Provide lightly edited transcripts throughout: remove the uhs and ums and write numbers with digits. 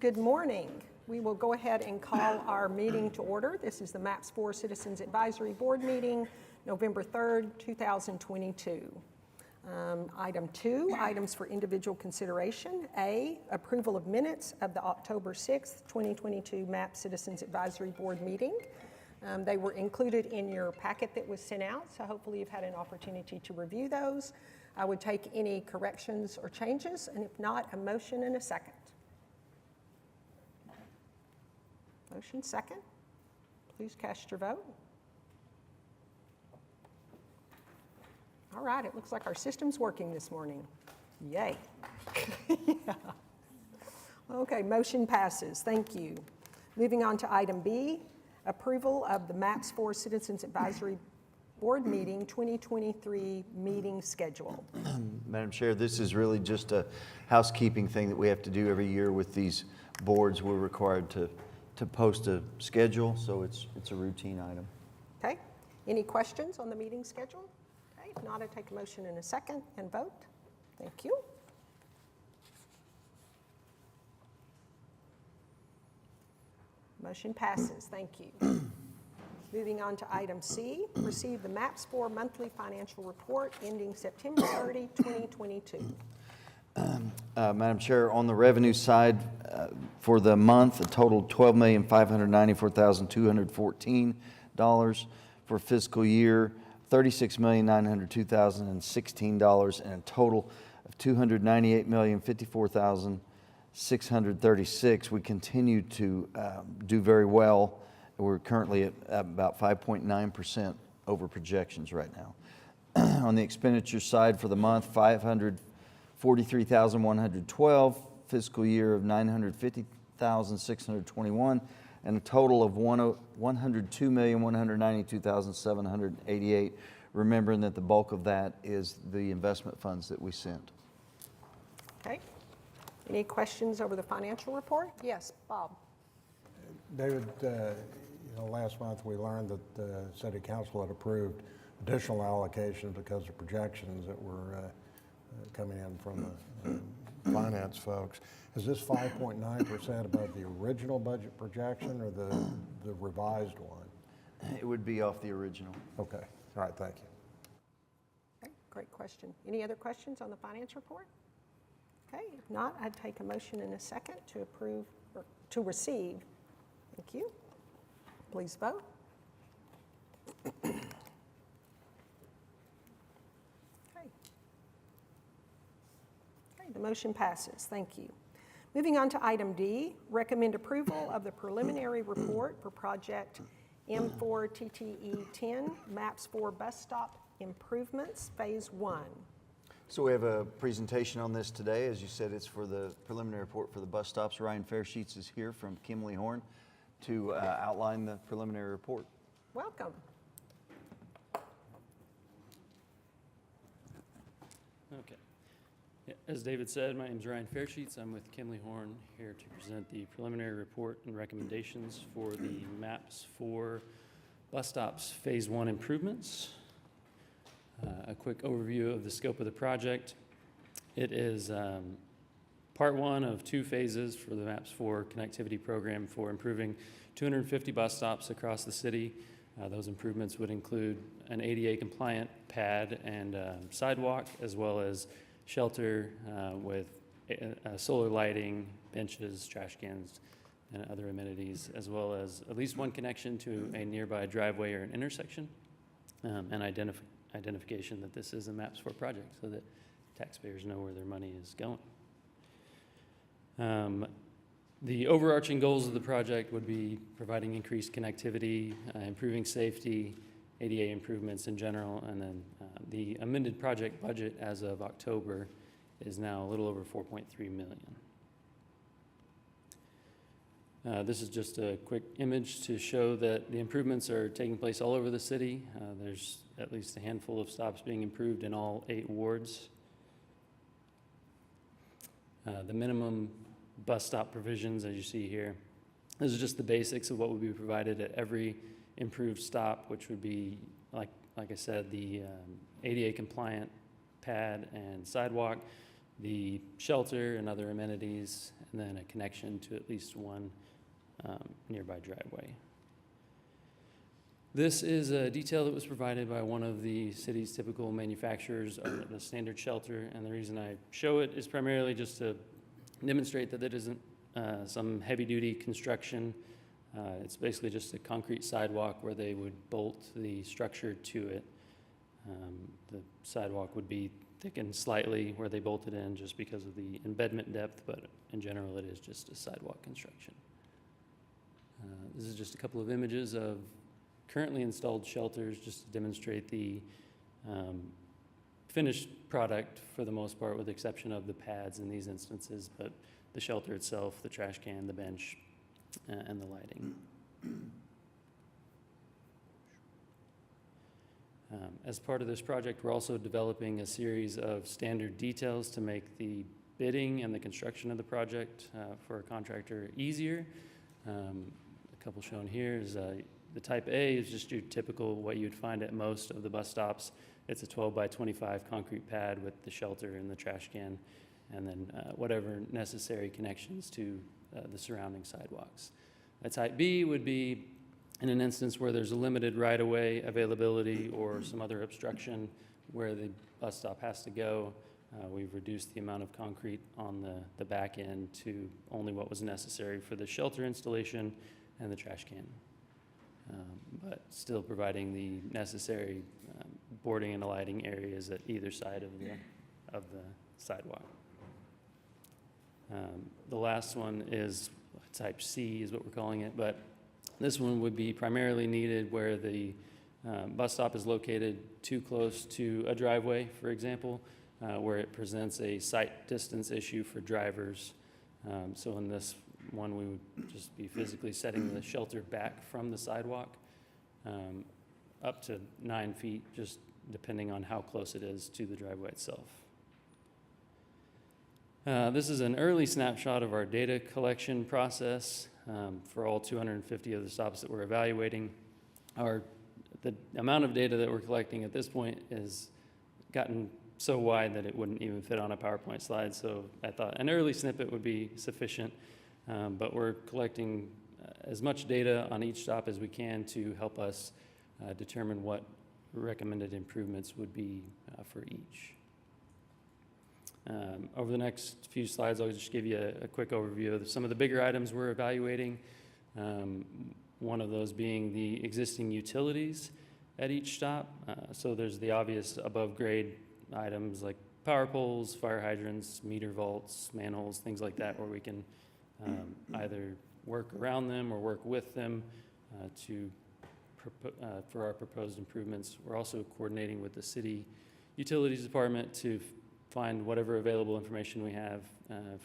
Good morning. We will go ahead and call our meeting to order. This is the MAPS 4 Citizens Advisory Board meeting, November 3rd, 2022. Item 2, items for individual consideration. A, approval of minutes of the October 6th, 2022 MAPS Citizens Advisory Board meeting. They were included in your packet that was sent out, so hopefully you've had an opportunity to review those. I would take any corrections or changes, and if not, a motion and a second. Motion second. Please cast your vote. All right, it looks like our system's working this morning. Yay. Yeah. Okay, motion passes. Thank you. Moving on to item B, approval of the MAPS 4 Citizens Advisory Board meeting 2023 meeting schedule. Madam Chair, this is really just a housekeeping thing that we have to do every year with these boards. We're required to post a schedule, so it's a routine item. Okay. Any questions on the meeting schedule? Okay. If not, I take a motion in a second and vote. Thank you. Motion passes. Thank you. Moving on to item C, receive the MAPS 4 monthly financial report ending September 30, 2022. Madam Chair, on the revenue side, for the month, a total $12,594,214. For fiscal year, $36,902,016, and a total of $298,054,636. We continue to do very well. We're currently at about 5.9% over projections right now. On the expenditure side for the month, $543,112, fiscal year of $950,621, and a total of $102,192,788. Remembering that the bulk of that is the investment funds that we sent. Okay. Any questions over the financial report? Yes, Bob. David, last month we learned that the City Council had approved additional allocations because of projections that were coming in from the finance folks. Is this 5.9% above the original budget projection or the revised one? It would be off the original. Okay. All right. Thank you. Okay. Great question. Any other questions on the finance report? Okay. If not, I'd take a motion in a second to approve or to receive. Thank you. Please vote. Okay. Okay, the motion passes. Thank you. Moving on to item D, recommend approval of the preliminary report for project M4 TTE 10 MAPS 4 bus stop improvements phase 1. So we have a presentation on this today. As you said, it's for the preliminary report for the bus stops. Ryan Fairsheets is here from Kimley Horn to outline the preliminary report. Welcome. Okay. Yeah, as David said, my name is Ryan Fairsheets. I'm with Kimley Horn here to present the preliminary report and recommendations for the MAPS 4 bus stops phase 1 improvements. A quick overview of the scope of the project. It is part 1 of 2 phases for the MAPS 4 connectivity program for improving 250 bus stops across the city. Those improvements would include an ADA compliant pad and sidewalk, as well as shelter with solar lighting, benches, trash cans, and other amenities, as well as at least one connection to a nearby driveway or an intersection, and identification that this is a MAPS 4 project so that taxpayers know where their money is going. The overarching goals of the project would be providing increased connectivity, improving safety, ADA improvements in general, and then the amended project budget as of October is now a little over $4.3 million. This is just a quick image to show that the improvements are taking place all over the city. There's at least a handful of stops being improved in all 8 wards. The minimum bus stop provisions, as you see here, this is just the basics of what would be provided at every improved stop, which would be, like I said, the ADA compliant pad and sidewalk, the shelter and other amenities, and then a connection to at least one nearby driveway. This is a detail that was provided by one of the city's typical manufacturers of the standard shelter, and the reason I show it is primarily just to demonstrate that it isn't some heavy-duty construction. It's basically just a concrete sidewalk where they would bolt the structure to it. The sidewalk would be thickened slightly where they bolted in just because of the embedment depth, but in general it is just a sidewalk construction. This is just a couple of images of currently installed shelters just to demonstrate the finished product for the most part, with the exception of the pads in these instances, but the shelter itself, the trash can, the bench, and the lighting. As part of this project, we're also developing a series of standard details to make the bidding and the construction of the project for a contractor easier. A couple shown here is the type A is just your typical, what you'd find at most of the bus stops. It's a 12 by 25 concrete pad with the shelter and the trash can, and then whatever necessary connections to the surrounding sidewalks. A type B would be in an instance where there's a limited right-of-way availability or some other obstruction where the bus stop has to go. We've reduced the amount of concrete on the back end to only what was necessary for the shelter installation and the trash can. But still providing the necessary boarding and lighting areas at either side of the sidewalk. The last one is type C is what we're calling it, but this one would be primarily needed where the bus stop is located too close to a driveway, for example, where it presents a sight distance issue for drivers. So in this one, we would just be physically setting the shelter back from the sidewalk up to 9 feet, just depending on how close it is to the driveway itself. This is an early snapshot of our data collection process for all 250 of the stops that we're evaluating. The amount of data that we're collecting at this point has gotten so wide that it wouldn't even fit on a PowerPoint slide, so I thought an early snippet would be sufficient. But we're collecting as much data on each stop as we can to help us determine what recommended improvements would be for each. Over the next few slides, I'll just give you a quick overview of some of the bigger items we're evaluating. One of those being the existing utilities at each stop. So there's the obvious above grade items like power poles, fire hydrants, meter vaults, manholes, things like that, where we can either work around them or work with them for our proposed improvements. We're also coordinating with the city utilities department to find whatever available information we have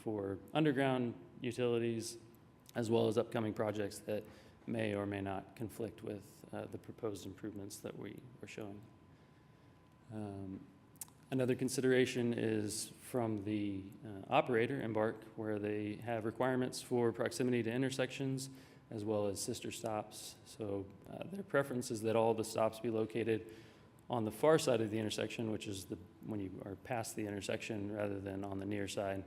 for underground utilities, as well as upcoming projects that may or may not conflict with the proposed improvements that we're showing. Another consideration is from the operator, Embark, where they have requirements for proximity to intersections as well as sister stops. So their preference is that all the stops be located on the far side of the intersection, which is when you are past the intersection rather than on the near side.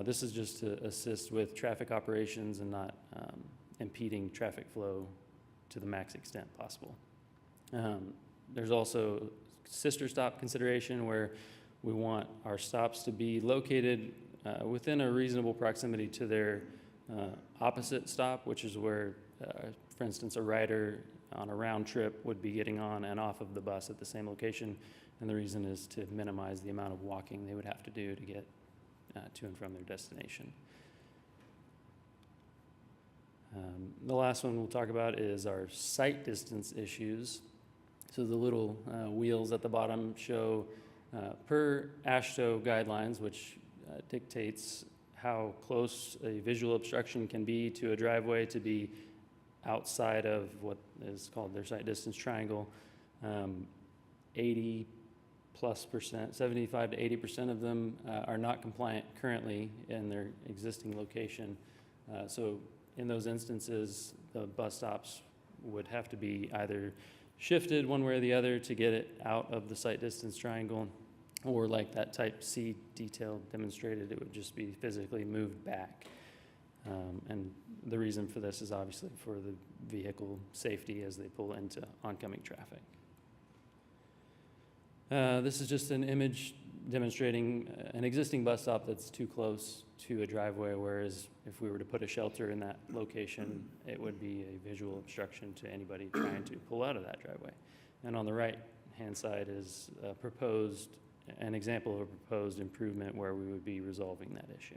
This is just to assist with traffic operations and not impeding traffic flow to the max extent possible. There's also sister stop consideration where we want our stops to be located within a reasonable proximity to their opposite stop, which is where, for instance, a rider on a round trip would be getting on and off of the bus at the same location. And the reason is to minimize the amount of walking they would have to do to get to and from their destination. The last one we'll talk about is our sight distance issues. So the little wheels at the bottom show per AASHTO guidelines, which dictates how close a visual obstruction can be to a driveway to be outside of what is called their sight distance triangle. 80+%, 75 to 80% of them are not compliant currently in their existing location. So in those instances, the bus stops would have to be either shifted one way or the other to get it out of the sight distance triangle, or like that type C detail demonstrated, it would just be physically moved back. And the reason for this is obviously for the vehicle safety as they pull into oncoming traffic. This is just an image demonstrating an existing bus stop that's too close to a driveway, whereas if we were to put a shelter in that location, it would be a visual obstruction to anybody trying to pull out of that driveway. And on the right-hand side is an example of a proposed improvement where we would be resolving that issue.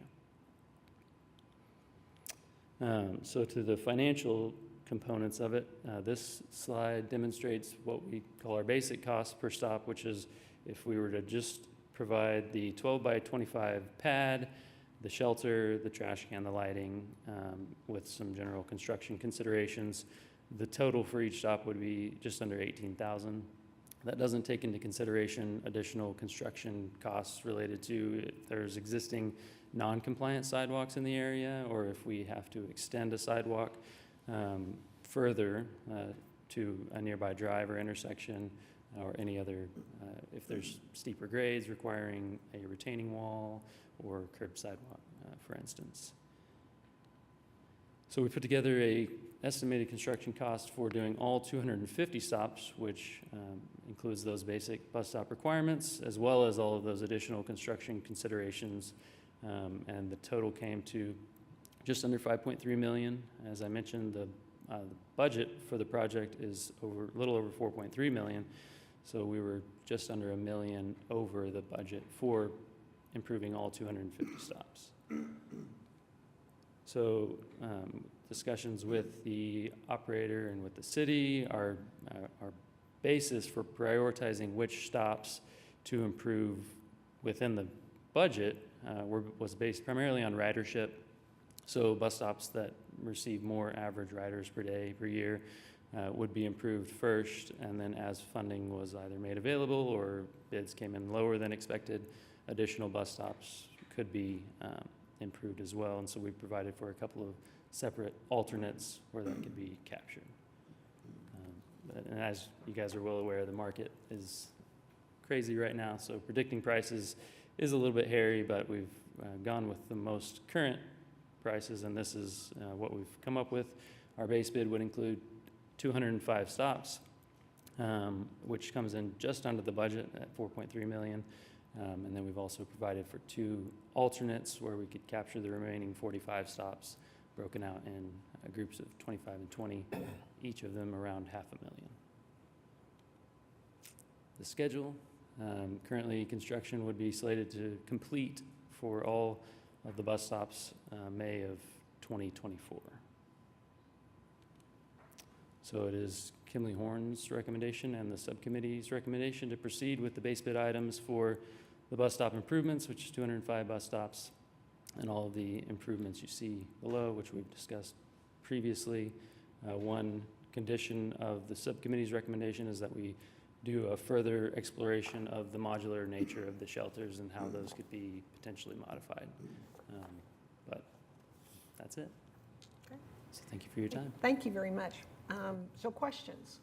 So to the financial components of it, this slide demonstrates what we call our basic cost per stop, which is if we were to just provide the 12 by 25 pad, the shelter, the trash can, the lighting, with some general construction considerations, the total for each stop would be just under $18,000. That doesn't take into consideration additional construction costs related to if there's existing non-compliant sidewalks in the area, or if we have to extend a sidewalk further to a nearby drive or intersection, or any other, if there's steeper grades requiring a retaining wall or curb sidewalk, for instance. So we put together a estimated construction cost for doing all 250 stops, which includes those basic bus stop requirements, as well as all of those additional construction considerations. And the total came to just under 5.3 million. As I mentioned, the budget for the project is a little over 4.3 million. So we were just under $1 million over the budget for improving all 250 stops. So discussions with the operator and with the city, our basis for prioritizing which stops to improve within the budget was based primarily on ridership. So bus stops that receive more average riders per day, per year, would be improved first, and then as funding was either made available or bids came in lower than expected, additional bus stops could be improved as well. And so we provided for a couple of separate alternates where that could be captured. And as you guys are well aware, the market is crazy right now, so predicting prices is a little bit hairy, but we've gone with the most current prices, and this is what we've come up with. Our base bid would include 205 stops, which comes in just under the budget at 4.3 million. And then we've also provided for 2 alternates where we could capture the remaining 45 stops, broken out in groups of 25 and 20, each of them around $500,000. The schedule, currently construction would be slated to complete for all of the bus stops May of 2024. So it is Kimley Horn's recommendation and the subcommittee's recommendation to proceed with the base bid items for the bus stop improvements, which is 205 bus stops, and all of the improvements you see below, which we've discussed previously. One condition of the subcommittee's recommendation is that we do a further exploration of the modular nature of the shelters and how those could be potentially modified. But that's it. Okay. So thank you for your time. Thank you very much. So questions?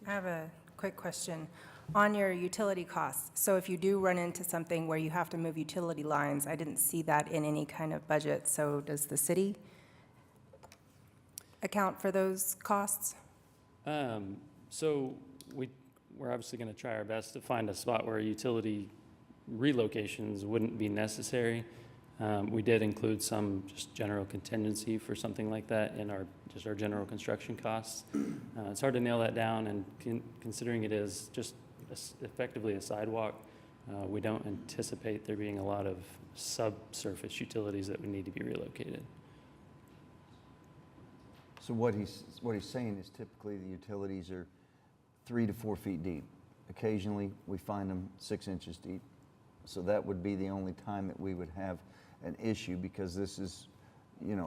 I have a quick question. On your utility costs, so if you do run into something where you have to move utility lines, I didn't see that in any kind of budget, so does the city account for those costs? So we're obviously going to try our best to find a spot where utility relocations wouldn't be necessary. We did include some just general contingency for something like that in our general construction costs. It's hard to nail that down, and considering it is just effectively a sidewalk, we don't anticipate there being a lot of subsurface utilities that would need to be relocated. So what he's saying is typically the utilities are 3 to 4 feet deep. Occasionally, we find them 6 inches deep. So that would be the only time that we would have an issue, because this is,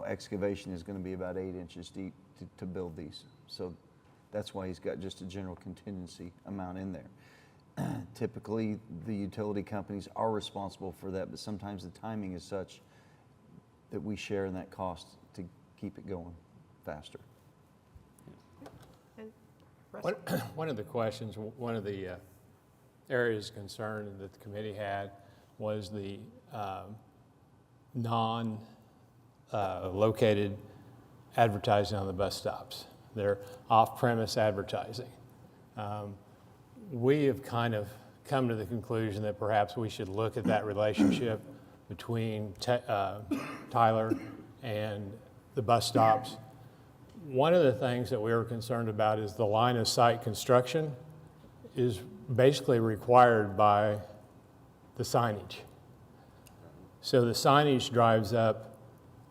excavation is going to be about 8 inches deep to build these. So that's why he's got just a general contingency amount in there. Typically, the utility companies are responsible for that, but sometimes the timing is such that we share in that cost to keep it going faster. And Russell? One of the questions, one of the areas of concern that the committee had was the non-located advertising on the bus stops. They're off-premise advertising. We have kind of come to the conclusion that perhaps we should look at that relationship between Tyler and the bus stops. One of the things that we were concerned about is the line of sight construction is basically required by the signage. So the signage drives up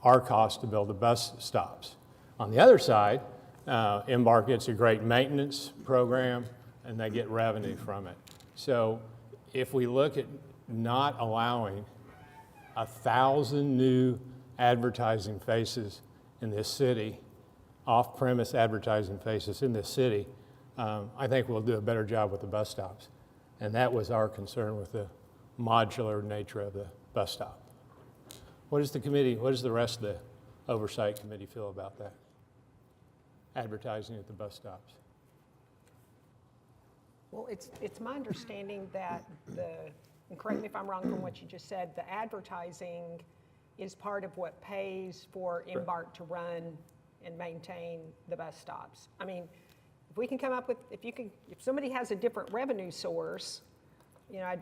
our cost to build the bus stops. On the other side, Embark gets a great maintenance program and they get revenue from it. So if we look at not allowing 1,000 new advertising faces in this city, off-premise advertising faces in this city, I think we'll do a better job with the bus stops. And that was our concern with the modular nature of the bus stop. What does the rest of the oversight committee feel about that? Advertising at the bus stops. Well, it's my understanding that and correct me if I'm wrong from what you just said, the advertising is part of what pays for Embark to run and maintain the bus stops. I mean, if we can come up with, if somebody has a different revenue source, I'd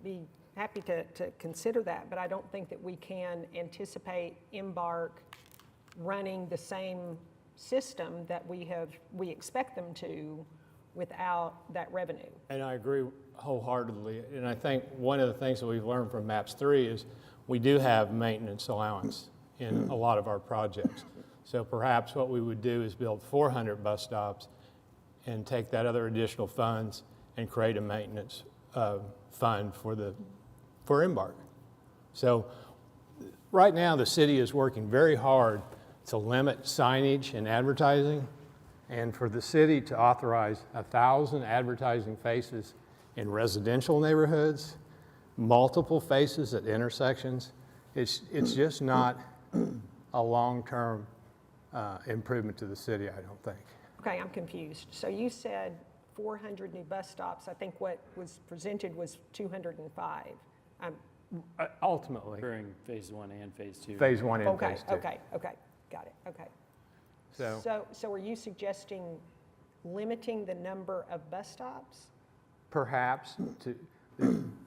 be happy to consider that, but I don't think that we can anticipate Embark running the same system that we expect them to without that revenue. And I agree wholeheartedly. And I think one of the things that we've learned from MAPS 3 is we do have maintenance allowance in a lot of our projects. So perhaps what we would do is build 400 bus stops and take that other additional funds and create a maintenance fund for Embark. So right now the city is working very hard to limit signage and advertising, and for the city to authorize 1,000 advertising faces in residential neighborhoods, multiple faces at intersections, it's just not a long-term improvement to the city, I don't think. Okay, I'm confused. So you said 400 new bus stops. I think what was presented was 205. Ultimately, During phase 1 and phase 2. phase 1 and Okay, phase 2. okay, got it, okay. So So are you suggesting limiting the number of bus stops? perhaps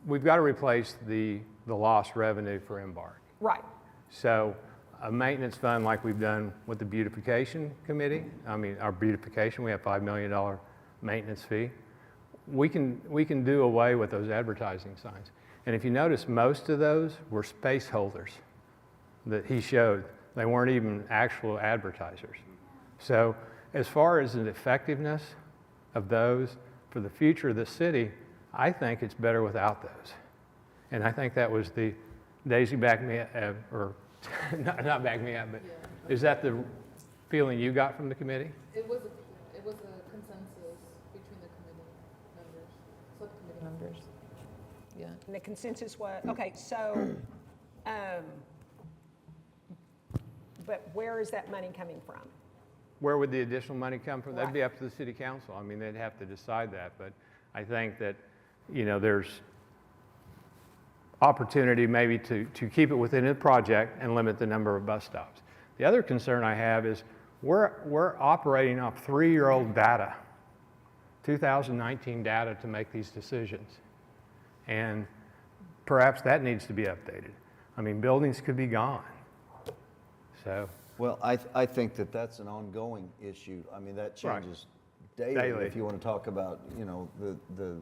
we've got to replace the lost revenue for Embark. Right, So a maintenance fund like we've done with the beautification committee, our beautification, we have $5 million maintenance fee. We can do away with those advertising signs. And if you notice, most of those were space holders that he showed. They weren't even actual advertisers. So as far as the effectiveness of those for the future of the city, I think it's better without those. And I think that was Daisy backed me up, or not backed me up, but is that the feeling you got from the committee? It was a consensus between the committee members, subcommittee members. Yeah. and the consensus was, okay, so, but where is that money coming from? Where would the additional money come from? That'd be Right. up to the city council. They'd have to decide that. But I think that, there's opportunity maybe to keep it within the project and limit the number of bus stops. The other concern I have is we're operating off 3-year-old data, 2019 data to make these decisions. And perhaps that needs to be updated. Buildings could be gone. So. Well, I think that that's an ongoing issue. That changes daily if you want to talk about, the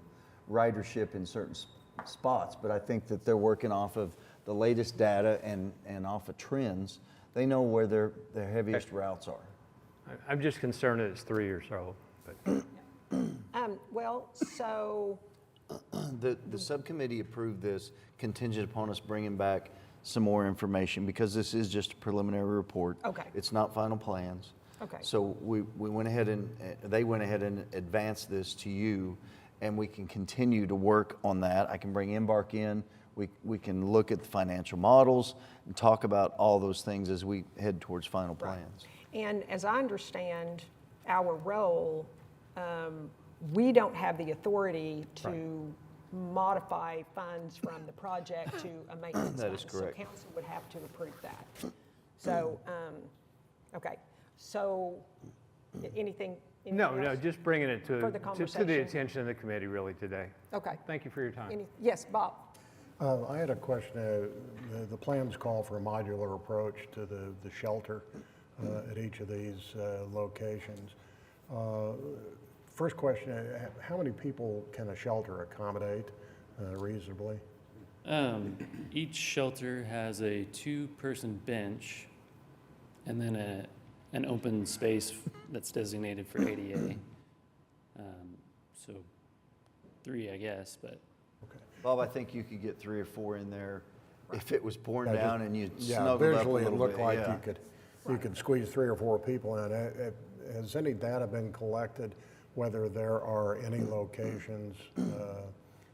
ridership in certain spots. But I think that they're working off of the latest data and off of trends. They know where their heaviest routes are. I'm just concerned that it's 3 years old. But. Well, so, The subcommittee approved this contingent upon us bringing back some more information, because this is just a preliminary report. Okay. It's not final plans. okay. So we went ahead and, they went ahead and advanced this to you, and we can continue to work on that. I can bring Embark in, we can look at the financial models and talk about all those things as we head towards final plans. And as I understand our role, we don't have the authority to modify funds from the project to a maintenance That fund. is correct. So council would have to approve that. So, okay, so anything? No, anything no, else? just bringing it For the to the conversation. attention of the committee really today. Okay. Thank you for your time. Yes, Bob? I had a question. The plans call for a modular approach to the shelter at each of these locations. First question, how many people can a shelter accommodate reasonably? Each shelter has a two-person bench and then an open space that's designated for ADA. So 3, I guess, but Bob, I think you could get 3 or 4 in there if it was pouring Yeah, down just- and you Yeah, snuggled up a visually it little looked bit, like yeah. you could squeeze 3 or 4 people in. Has any data been collected whether there are any locations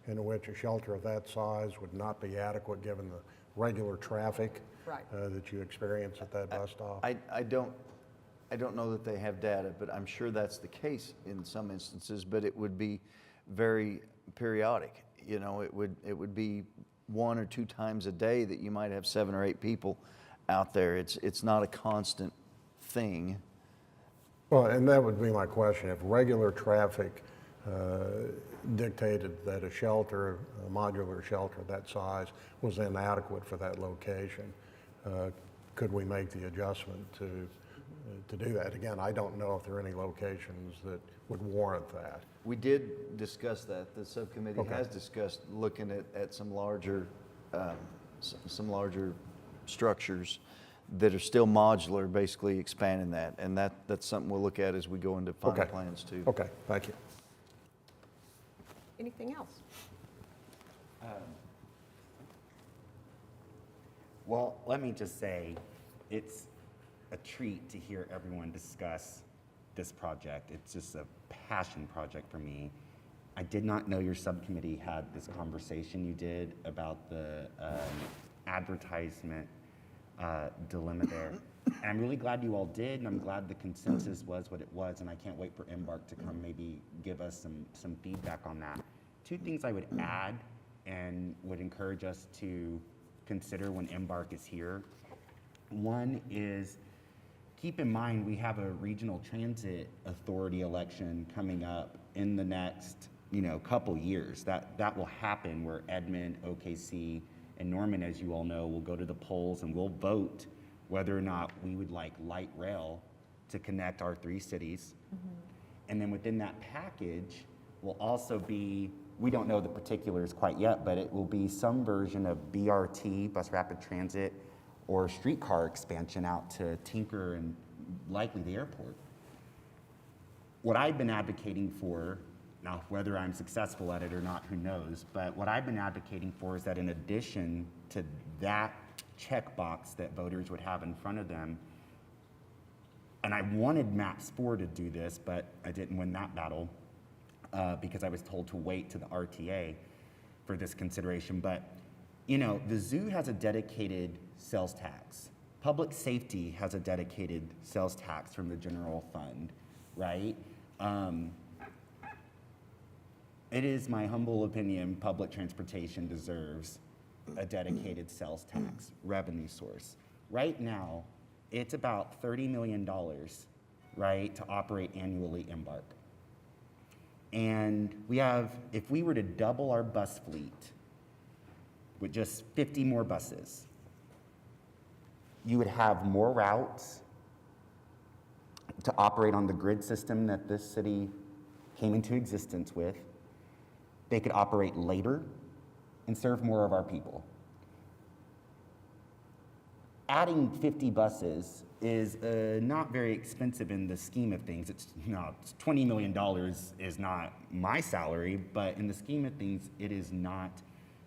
in which a shelter of that size would not be adequate given the regular traffic Right. that you experience at that bus stop? I don't know that they have data, but I'm sure that's the case in some instances, but it would be very periodic. You know, it would be 1 or 2 times a day that you might have 7 or 8 people out there. It's not a constant thing. Well, and that would be my question. If regular traffic dictated that a shelter, a modular shelter that size, was inadequate for that location, could we make the adjustment to do that? Again, I don't know if there are any locations that would warrant that. We did discuss that. The subcommittee Okay. has discussed looking at some larger structures that are still modular, basically expanding that. And that's something we'll look at as we go into final Okay. plans too. Okay, thank you. Anything else? Well, let me just say, it's a treat to hear everyone discuss this project. It's just a passion project for me. I did not know your subcommittee had this conversation you did about the advertisement dilemma there. And I'm really glad you all did, and I'm glad the consensus was what it was, and I can't wait for Embark to come maybe give us some feedback on that. 2 things I would add and would encourage us to consider when Embark is here. One is, keep in mind we have a regional transit authority election coming up in the next, couple years. That will happen where Edmond, OKC, and Norman, as you all know, will go to the polls and we'll vote whether or not we would like light rail to connect our 3 cities. And then within that package will also be, we don't know the particulars quite yet, but it will be some version of BRT, bus rapid transit, or streetcar expansion out to Tinker and likely the airport. What I've been advocating for, now whether I'm successful at it or not, who knows, but what I've been advocating for is that in addition to that checkbox that voters would have in front of them, and I wanted MAPS 4 to do this, but I didn't win that battle because I was told to wait to the RTA for this consideration. But, the zoo has a dedicated sales tax. Public safety has a dedicated sales tax from the general fund, right? It is my humble opinion, public transportation deserves a dedicated sales tax revenue source. Right now, it's about $30 million, right, to operate annually Embark. And we have, if we were to double our bus fleet with just 50 more buses, you would have more routes to operate on the grid system that this city came into existence with. They could operate later and serve more of our people. Adding 50 buses is not very expensive in the scheme of things. It's $20 million is not my salary, but in the scheme of things, it is not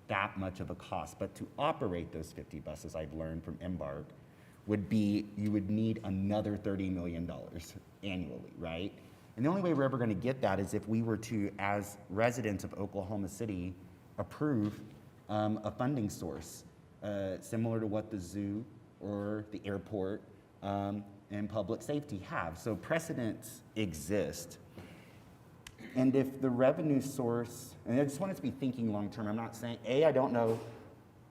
that much of a cost. But to operate those 50 buses, I've learned from Embark, you would need another $30 million annually, right? And the only way we're ever going to get that is if we were to, as residents of Oklahoma City, approve a funding source similar to what the zoo or the airport and public safety have. So precedents exist. And if the revenue source, and I just want us to be thinking long-term, I'm not saying, I don't know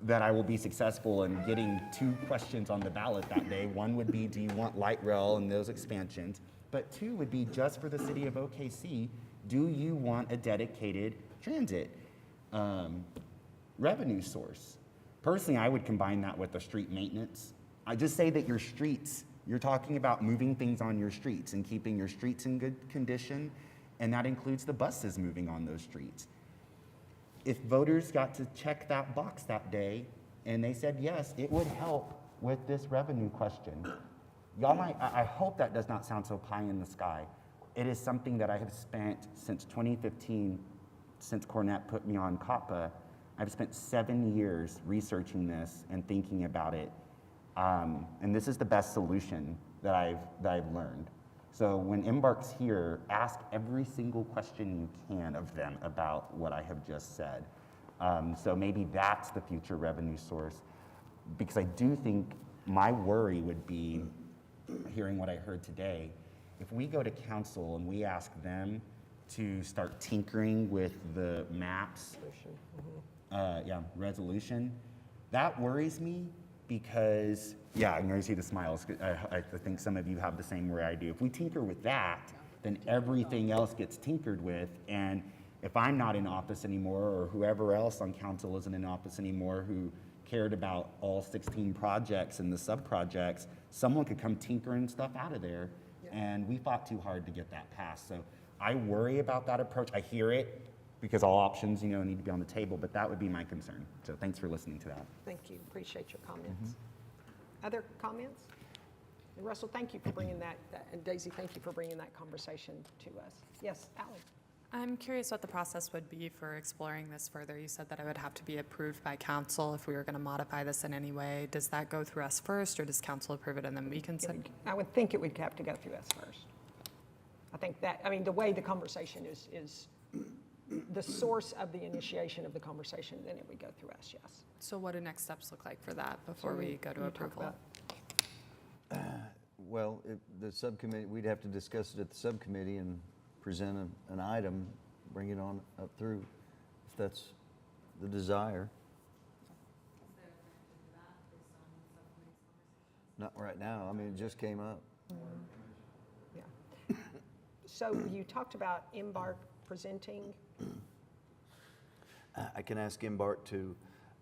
that I will be successful in getting 2 questions on the ballot that day. One would be, do you want light rail and those expansions? But 2 would be, just for the city of OKC, do you want a dedicated transit revenue source? Personally, I would combine that with the street maintenance. I just say that your streets, you're talking about moving things on your streets and keeping your streets in good condition, and that includes the buses moving on those streets. If voters got to check that box that day and they said yes, it would help with this revenue question. Y'all might, I hope that does not sound so pie in the sky. It is something that I have spent since 2015, since Cornett put me on COPPA. I've spent 7 years researching this and thinking about it. And this is the best solution that I've learned. So when Embark's here, ask every single question you can of them about what I have just said. So maybe that's the future revenue source, because I do think my worry would be, hearing what I heard today, if we go to council and we ask them to start tinkering with the maps, resolution, that worries me. Because, I can already see the smiles. I think some of you have the same worry I do. If we tinker with that, then everything else gets tinkered with. And if I'm not in office anymore, or whoever else on council isn't in office anymore who cared about all 16 projects and the sub-projects, someone could come tinkering stuff out of there. And we fought too hard to get that passed. So I worry about that approach. I hear it, because all options, need to be on the table, but that would be my concern. So thanks for listening to that. Thank you, appreciate your comments. Other comments? And Russell, thank you for bringing that, and Daisy, thank you for bringing that conversation to us. Yes, Ally? I'm curious what the process would be for exploring this further. You said that it would have to be approved by council if we were going to modify this in any way. Does that go through us first, or does council approve it and then we can send? I would think it would have to go through us first. I think that, the way the conversation is the source of the initiation of the conversation, then it would go through us, yes. So what do next steps look like for that before we go to Can you talk approval? about- Well, the subcommittee, we'd have to discuss it at the subcommittee and present an item, bring it on up through, if that's the desire. Not right now, it just came up. Yeah. So you talked about Embark presenting. I can ask Embark to,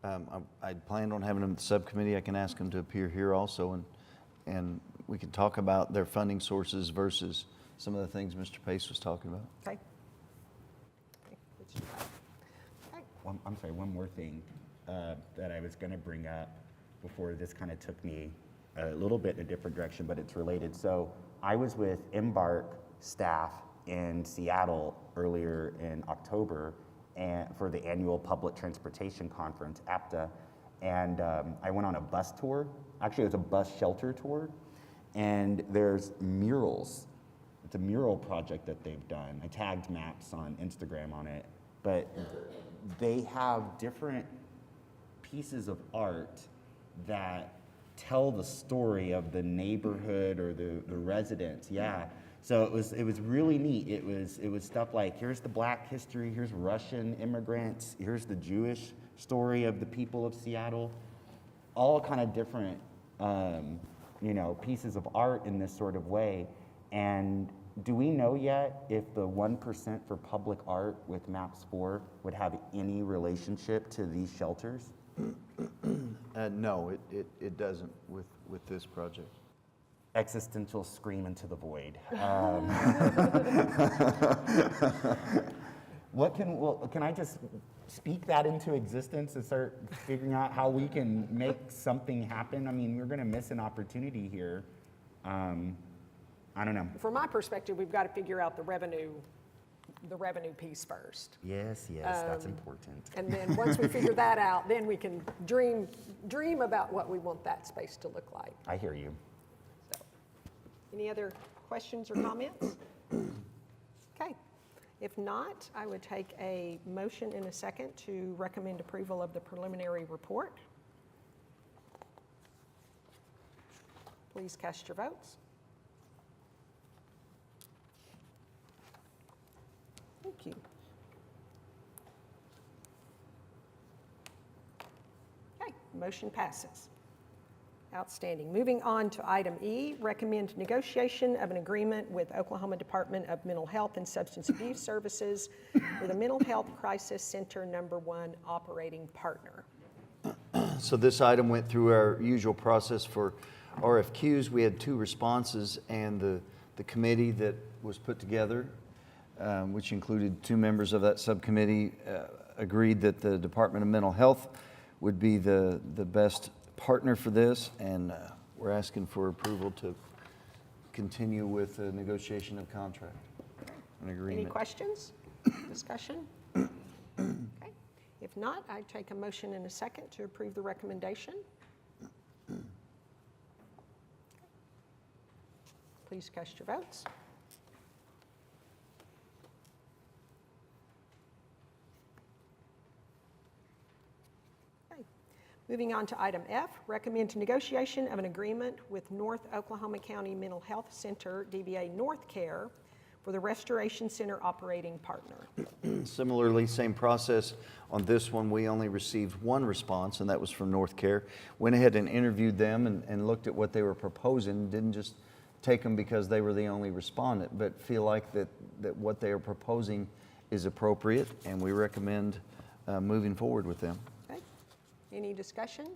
I planned on having them at the subcommittee. I can ask them to appear here also, and we can talk about their funding sources versus some of the things Mr. Pace was talking about. Okay. I'm sorry, one more thing that I was going to bring up before this kind of took me a little bit in a different direction, but it's related. So I was with Embark staff in Seattle earlier in October for the annual Public Transportation Conference, APTA, and I went on a bus tour. Actually, it was a bus shelter tour, and there's murals. It's a mural project that they've done. I tagged Maps on Instagram on it, but they have different pieces of art that tell the story of the neighborhood or the residents. Yeah. So it was really neat. It was stuff like, here's the Black history, here's Russian immigrants, here's the Jewish story of the people of Seattle, all kind of different pieces of art in this sort of way. And do we know yet if the 1% for public art with Maps 4 would have any relationship to these shelters? No, it doesn't with this project. Existential scream into the void. Can I just speak that into existence and start figuring out how we can make something happen? We're going to miss an opportunity here. I don't know. From my perspective, we've got to figure out the revenue piece first. Yes, that's important. And then once we figure that out, then we can dream about what we want that space to look like. I hear you. So, any other questions or comments? Okay. If not, I would take a motion in a second to recommend approval of the preliminary report. Please cast your votes. Motion passes. Outstanding. Moving on to item E, recommend negotiation of an agreement with Oklahoma Department of Mental Health and Substance Abuse Services for the Mental Health Crisis Center #1 operating partner. So this item went through our usual process for RFQs. We had 2 responses, and the committee that was put together, which included 2 members of that subcommittee, agreed that the Department of Mental Health would be the best partner for this, and we're asking for approval to continue with the negotiation of contract and agreement. Any questions? Discussion? Okay. If not, I take a motion in a second to approve the recommendation. Please cast your votes. Okay. Moving on to item F, recommend negotiation of an agreement with North Oklahoma County Mental Health Center, DBA North Care, for the Restoration Center operating partner. Similarly, same process. On this one, we only received 1 response, and that was from North Care. Went ahead and interviewed them and looked at what they were proposing. Didn't just take them because they were the only respondent, but feel like that what they are proposing is appropriate, and we recommend moving forward with them. Okay. Any discussion,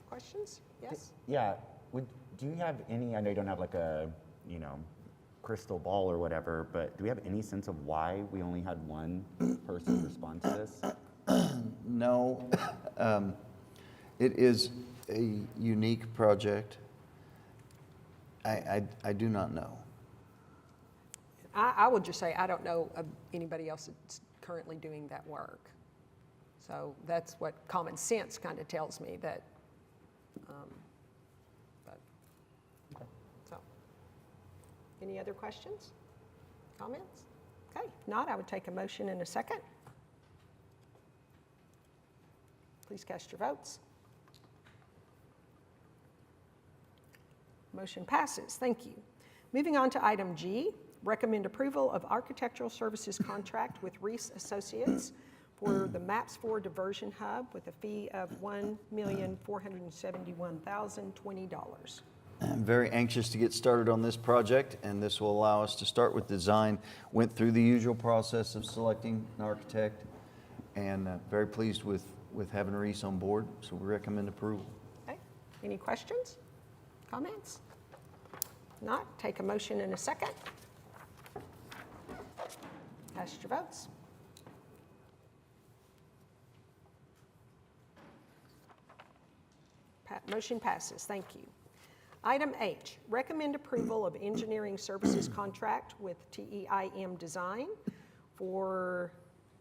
questions? Yes? Yeah, do you have any, I know you don't have like a, crystal ball or whatever, but do we have any sense of why we only had 1 person respond to this? No. It is a unique project. I do not know. I would just say I don't know of anybody else that's currently doing that work. So that's what common sense kind of tells me that, so. Any other questions, comments? Okay, if not, I would take a motion in a second. Please cast your votes. Motion passes, thank you. Moving on to item G, recommend approval of architectural services contract with Reese Associates for the MAPS 4 Diversion Hub with a fee of $1,471,020. I'm very anxious to get started on this project, and this will allow us to start with design. Went through the usual process of selecting an architect, and very pleased with having Reese on board, so we recommend approval. Okay, any questions, comments? If not, take a motion in a second. Cast your votes. Motion passes, thank you. Item H, recommend approval of engineering services contract with TEIM Design for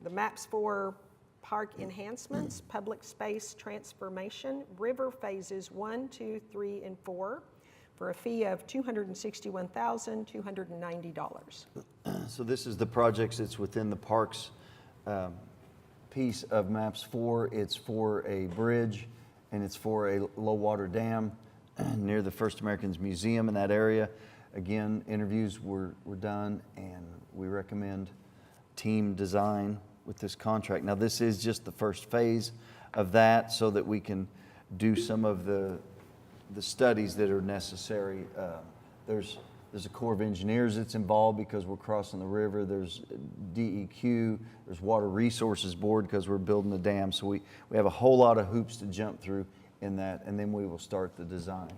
the MAPS 4 Park Enhancements, Public Space Transformation, River Phases 1, 2, 3, and 4 for a fee of $261,290. So this is the projects that's within the parks piece of MAPS 4. It's for a bridge, and it's for a low water dam near the First Americans Museum in that area. Again, interviews were done, and we recommend team design with this contract. Now, this is just the first phase of that so that we can do some of the studies that are necessary. There's a Corps of Engineers that's involved because we're crossing the river. There's DEQ, there's Water Resources Board because we're building the dam. So we have a whole lot of hoops to jump through in that, and then we will start the design.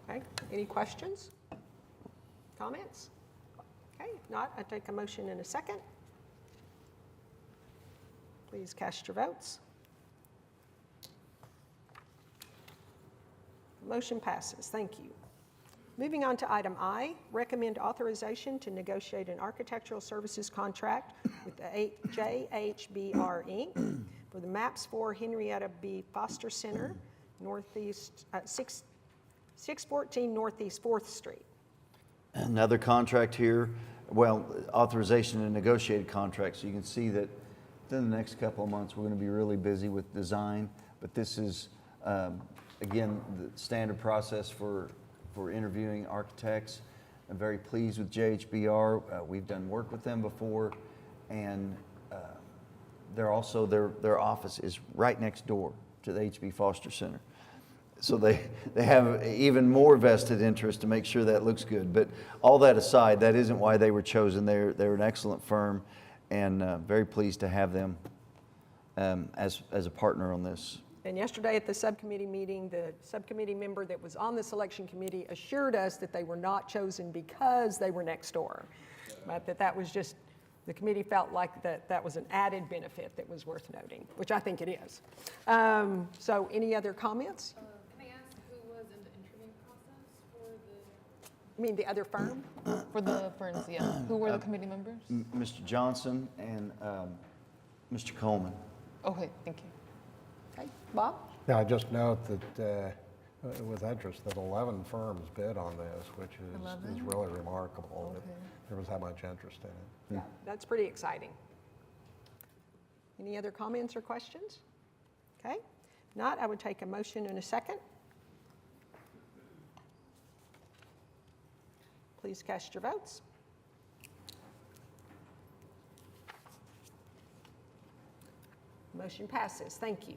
Okay, any questions, comments? Okay, if not, I take a motion in a second. Please cast your votes. Motion passes, thank you. Moving on to item I, recommend authorization to negotiate an architectural services contract with the JHBR Inc. for the MAPS 4 Henrietta B. Foster Center, Northeast, 614 Northeast 4th Street. Another contract here, well, authorization to negotiate a contract. So you can see that within the next couple of months, we're going to be really busy with design. But this is, again, the standard process for interviewing architects. I'm very pleased with JHBR. We've done work with them before, and they're also, their office is right next door to the H.B. Foster Center. So they have even more vested interest to make sure that looks good. But all that aside, that isn't why they were chosen. They're an excellent firm, and very pleased to have them as a partner on this. And yesterday at the subcommittee meeting, the subcommittee member that was on the selection committee assured us that they were not chosen because they were next door, but that was just, the committee felt like that was an added benefit that was worth noting, which I think it is. So any other comments? Can I ask who was in the interviewing process for You mean the other firm? the firms, yeah? Who were the committee members? Mr. Johnson and Mr. Coleman. Okay, thank you. Okay, Bob? Yeah, I just note that with interest that 11 firms bid on this, which is 11? really remarkable that Okay. there was that much interest in it. Yeah, that's pretty exciting. Any other comments or questions? Okay, if not, I would take a motion in a second. Please cast your votes. Motion passes, thank you.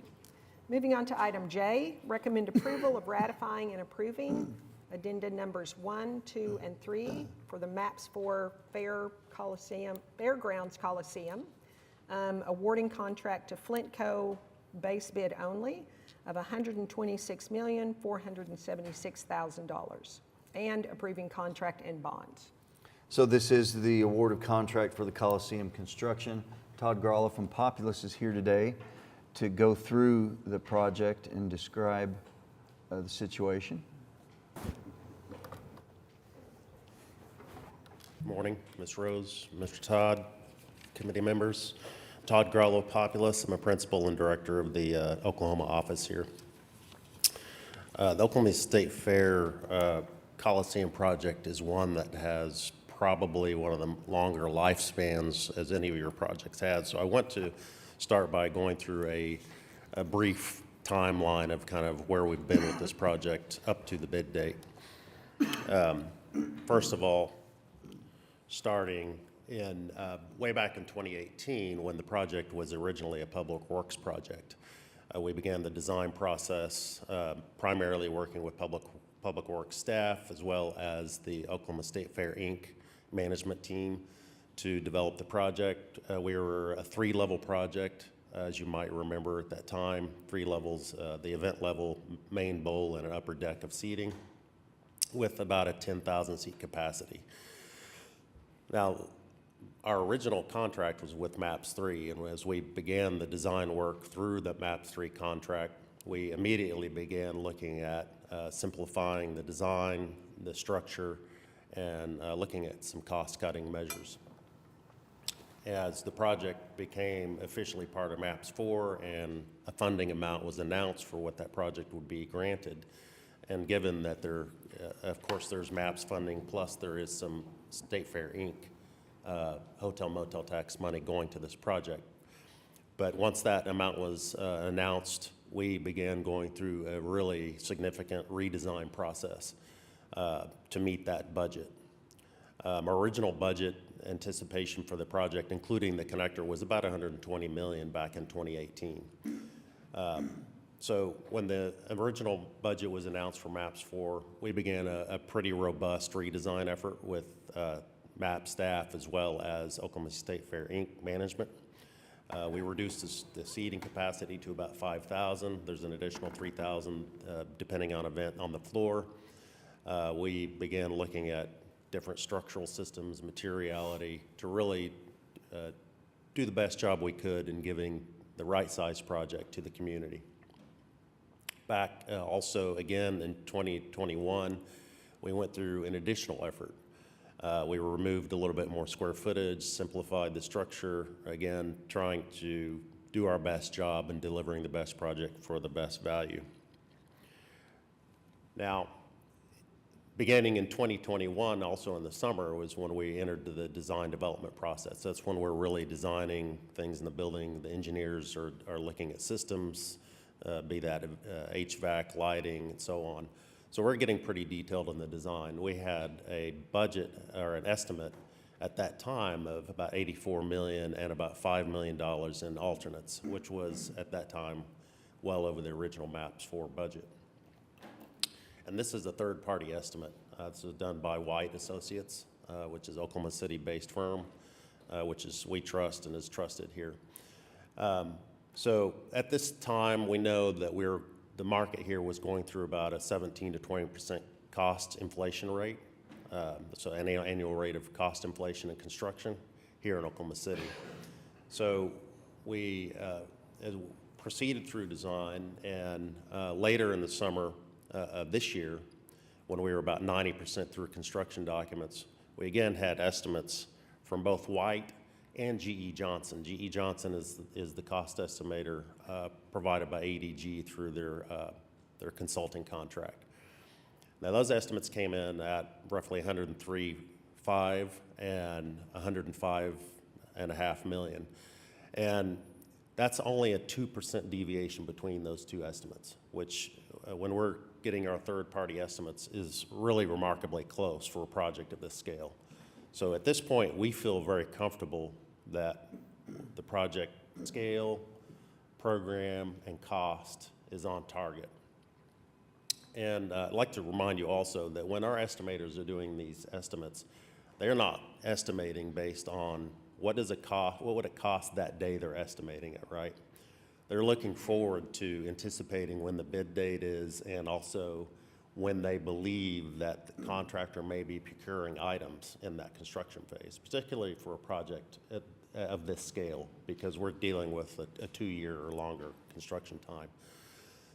Moving on to item J, recommend approval of ratifying and approving addenda numbers 1, 2, and 3 for the MAPS 4 Fairgrounds Coliseum, awarding contract to Flintco, base bid only, of $126,476,000, and approving contract and bonds. So this is the award of contract for the Coliseum construction. Todd Gralla from Populous is here today to go through the project and describe the situation. Morning, Ms. Rose, Mr. Todd, committee members. Todd Gralla, Populous. I'm a principal and director of the Oklahoma office here. The Oklahoma State Fair Coliseum project is one that has probably one of the longer lifespans as any of your projects had. So I want to start by going through a brief timeline of kind of where we've been with this project up to the bid date. First of all, starting in way back in 2018 when the project was originally a public works project. We began the design process primarily working with public works staff as well as the Oklahoma State Fair Inc. management team to develop the project. We were a 3-level project, as you might remember at that time, 3 levels, the event level, main bowl, and an upper deck of seating with about a 10,000 seat capacity. Now, our original contract was with MAPS 3, and as we began the design work through the MAPS 3 contract, we immediately began looking at simplifying the design, the structure, and looking at some cost-cutting measures. As the project became officially part of MAPS 4 and a funding amount was announced for what that project would be granted, and given that there, of course, there's MAPS funding, plus there is some State Fair Inc. Hotel motel tax money going to this project. But once that amount was announced, we began going through a really significant redesign process to meet that budget. Our original budget anticipation for the project, including the connector, was about $120 million back in 2018. So when the original budget was announced for MAPS 4, we began a pretty robust redesign effort with MAP staff as well as Oklahoma State Fair Inc. management. We reduced the seating capacity to about 5,000. There's an additional 3,000 depending on event on the floor. We began looking at different structural systems, materiality, to really do the best job we could in giving the right size project to the community. Back also again in 2021, we went through an additional effort. We removed a little bit more square footage, simplified the structure, again, trying to do our best job in delivering the best project for the best value. Now, beginning in 2021, also in the summer, was when we entered the design development process. That's when we're really designing things in the building. The engineers are looking at systems, be that HVAC, lighting, and so on. So we're getting pretty detailed in the design. We had a budget or an estimate at that time of about $84 million and about $5 million in alternates, which was at that time well over the original MAPS 4 budget. And this is a third-party estimate. This was done by White Associates, which is Oklahoma City-based firm, which is we trust and is trusted here. So at this time, we know that the market here was going through about a 17 to 20% cost inflation rate. So an annual rate of cost inflation in construction here in Oklahoma City. So we proceeded through design, and later in the summer of this year, when we were about 90% through construction documents, we again had estimates from both White and GE Johnson. GE Johnson is the cost estimator provided by ADG through their consulting contract. Now those estimates came in at roughly $103.5 and $105.5 million. And that's only a 2% deviation between those two estimates, which when we're getting our third-party estimates is really remarkably close for a project of this scale. So at this point, we feel very comfortable that the project scale, program, and cost is on target. And I'd like to remind you also that when our estimators are doing these estimates, they're not estimating based on what would it cost that day they're estimating it, right? They're looking forward to anticipating when the bid date is and also when they believe that the contractor may be procuring items in that construction phase, particularly for a project of this scale, because we're dealing with a 2-year or longer construction time.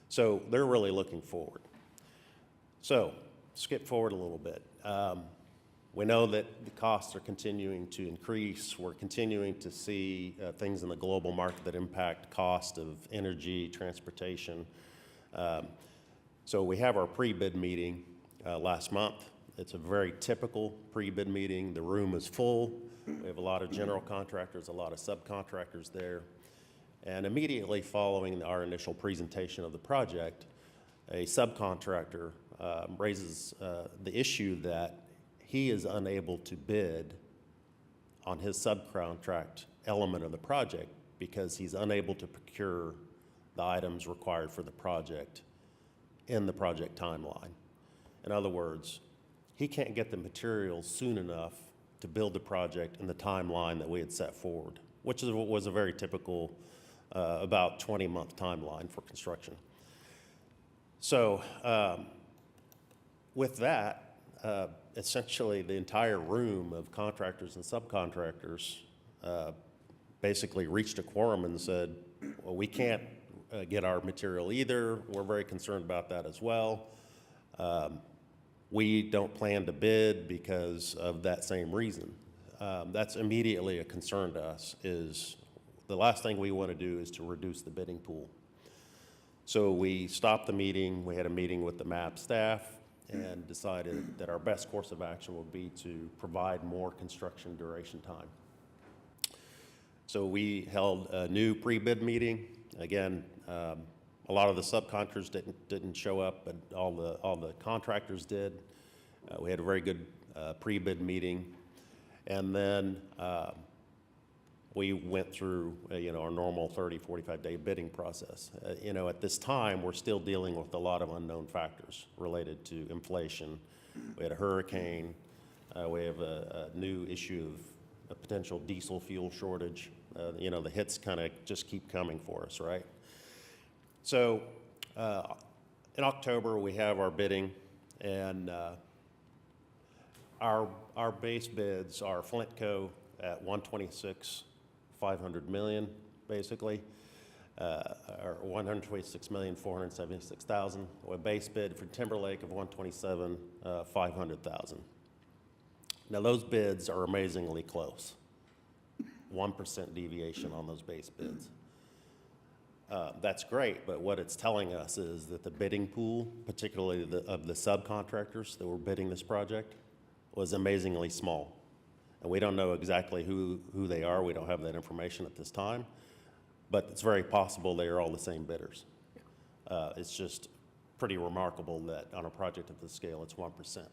So they're really looking forward. So skip forward a little bit. We know that the costs are continuing to increase. We're continuing to see things in the global market that impact cost of energy, transportation. So we have our pre-bid meeting last month. It's a very typical pre-bid meeting. The room is full. We have a lot of general contractors, a lot of subcontractors there. And immediately following our initial presentation of the project, a subcontractor raises the issue that he is unable to bid on his subcontract element of the project because he's unable to procure the items required for the project in the project timeline. In other words, he can't get the materials soon enough to build the project in the timeline that we had set forward, which was a very typical about 20-month timeline for construction. So with that, essentially the entire room of contractors and subcontractors basically reached a quorum and said, well, we can't get our material either. We're very concerned about that as well. We don't plan to bid because of that same reason. That's immediately a concern to us. Is the last thing we want to do is to reduce the bidding pool. So we stopped the meeting. We had a meeting with the MAP staff and decided that our best course of action would be to provide more construction duration time. So we held a new pre-bid meeting. Again, a lot of the subcontractors didn't show up, but all the contractors did. We had a very good pre-bid meeting, and then we went through our normal 30, 45-day bidding process. At this time, we're still dealing with a lot of unknown factors related to inflation. We had a hurricane. We have a new issue of a potential diesel fuel shortage. The hits kind of just keep coming for us, right? So in October, we have our bidding, and our base bids are Flintco at $126.5 million, basically, or $126,476,000. A base bid for Timberlake of $127,500,000. Now those bids are amazingly close. 1% deviation on those base bids. That's great, but what it's telling us is that the bidding pool, particularly of the subcontractors that were bidding this project, was amazingly small. And we don't know exactly who they are. We don't have that information at this time, but it's very possible they are all the same bidders. It's just pretty remarkable that on a project of this scale, it's 1%.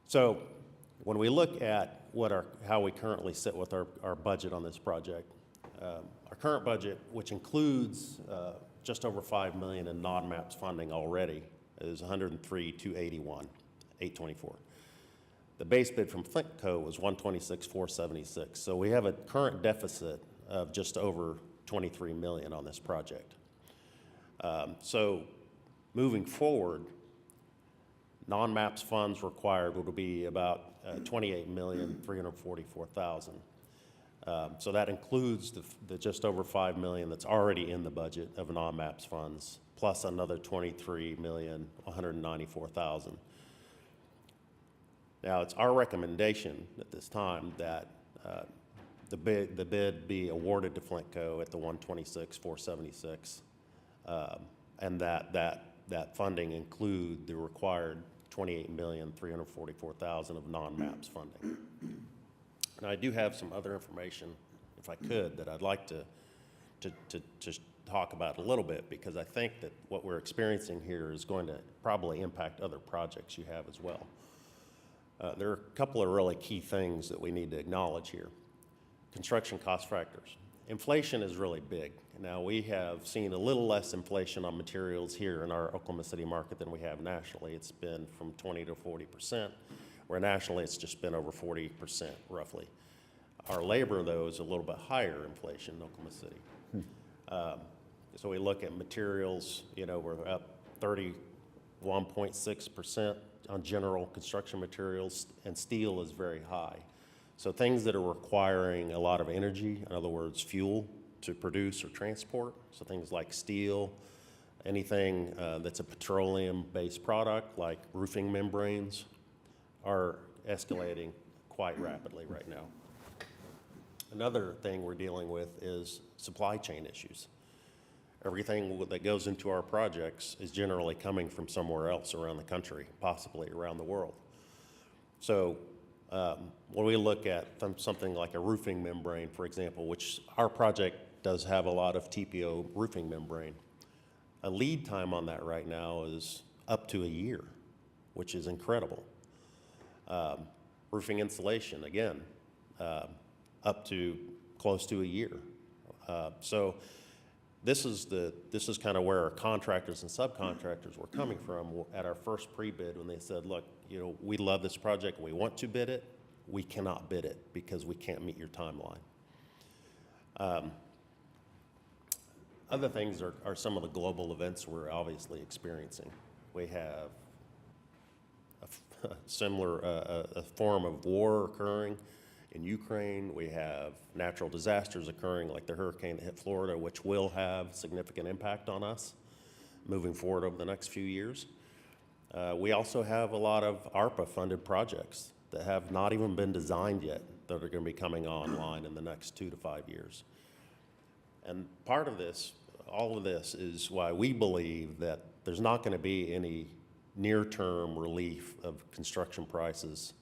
So when we look at how we currently sit with our budget on this project, our current budget, which includes just over $5 million in non-MAPS funding already is 103,281, 824. The base bid from Flintco was 126,476. So we have a current deficit of just over 23 million on this project. So moving forward, non-MAPS funds required would be about 28,344,000. So that includes the just over 5 million that's already in the budget of non-MAPS funds, plus another 23,194,000. Now, it's our recommendation at this time that the bid be awarded to Flintco at the 126,476, and that funding include the required 28,344,000 of non-MAPS funding. And I do have some other information, if I could, that I'd like to talk about a little bit, because I think that what we're experiencing here is going to probably impact other projects you have as well. There are a couple of really key things that we need to acknowledge here. Construction cost factors. Inflation is really big. Now, we have seen a little less inflation on materials here in our Oklahoma City market than we have nationally. It's been from 20 to 40%, where nationally it's just been over 40% roughly. Our labor, though, is a little bit higher inflation in Oklahoma City. So we look at materials, we're up 31.6% on general construction materials, and steel is very high. So things that are requiring a lot of energy, in other words, fuel to produce or transport, so things like steel, anything that's a petroleum-based product like roofing membranes are escalating quite rapidly right now. Another thing we're dealing with is supply chain issues. Everything that goes into our projects is generally coming from somewhere else around the country, possibly around the world. So when we look at something like a roofing membrane, for example, which our project does have a lot of TPO roofing membrane, a lead time on that right now is up to a year, which is incredible. Roofing insulation, again, up to close to a year. So this is kind of where our contractors and subcontractors were coming from at our first pre-bid when they said, look, we love this project, we want to bid it, we cannot bid it because we can't meet your timeline. Other things are some of the global events we're obviously experiencing. We have a similar a form of war occurring in Ukraine. We have natural disasters occurring like the hurricane that hit Florida, which will have significant impact on us moving forward over the next few years. We also have a lot of ARPA-funded projects that have not even been designed yet that are going to be coming online in the next 2 to 5 years. And part of this, all of this, is why we believe that there's not going to be any near-term relief of construction prices,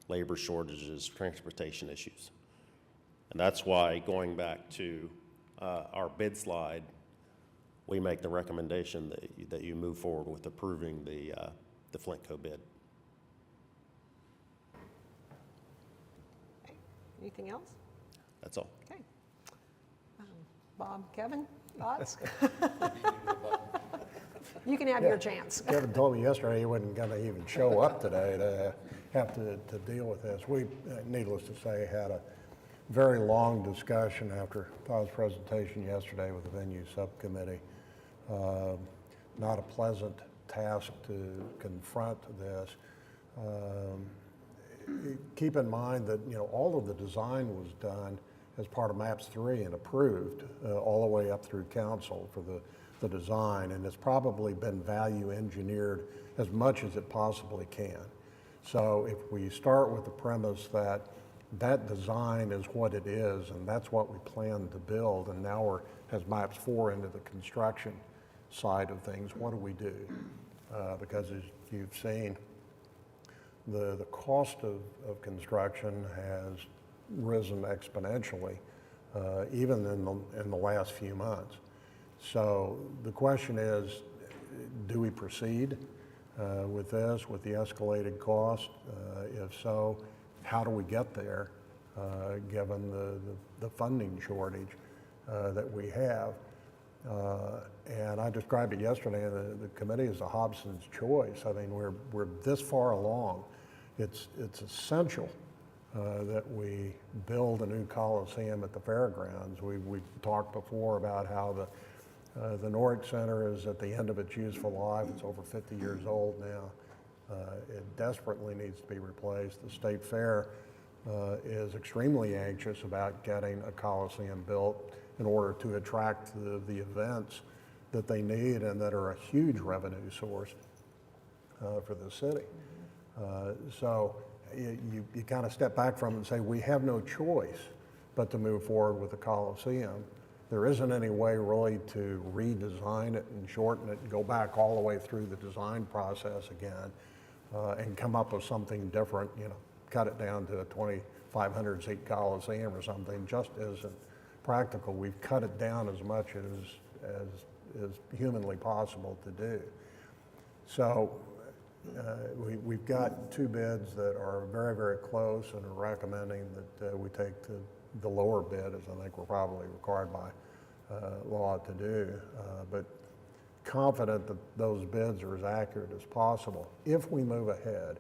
labor shortages, transportation issues. And that's why, going back to our bid slide, we make the recommendation that you move forward with approving the Flintco bid. Okay. Anything else? That's all. Okay. Bob, Kevin, thoughts? You can have your chance. Kevin told me yesterday he wasn't going to even show up today to have to deal with this. We, needless to say, had a very long discussion after Todd's presentation yesterday with the venue subcommittee. Not a pleasant task to confront this. Keep in mind that all of the design was done as part of MAPS 3 and approved all the way up through council for the design, and it's probably been value engineered as much as it possibly can. So if we start with the premise that that design is what it is and that's what we plan to build, and now we're, as MAPS 4 into the construction side of things, what do we do? Because as you've seen, the cost of construction has risen exponentially, even in the last few months. So the question is, do we proceed with this, with the escalated cost? If so, how do we get there, given the funding shortage that we have? And I described it yesterday, the committee is a Hobson's choice. I mean, we're this far along. It's essential that we build a new Coliseum at the fairgrounds. We talked before about how the Nordic Center is at the end of its useful life. It's over 50 years old now. It desperately needs to be replaced. The State Fair is extremely anxious about getting a Coliseum built in order to attract the events that they need and that are a huge revenue source for the city. So you kind of step back from it and say, we have no choice but to move forward with the Coliseum. There isn't any way really to redesign it and shorten it and go back all the way through the design process again and come up with something different, cut it down to a 2,500 seat Coliseum or something, just isn't practical. We've cut it down as much as is humanly possible to do. So we've got two bids that are very, very close and are recommending that we take the lower bid, as I think we're probably required by law to do, but confident that those bids are as accurate as possible. If we move ahead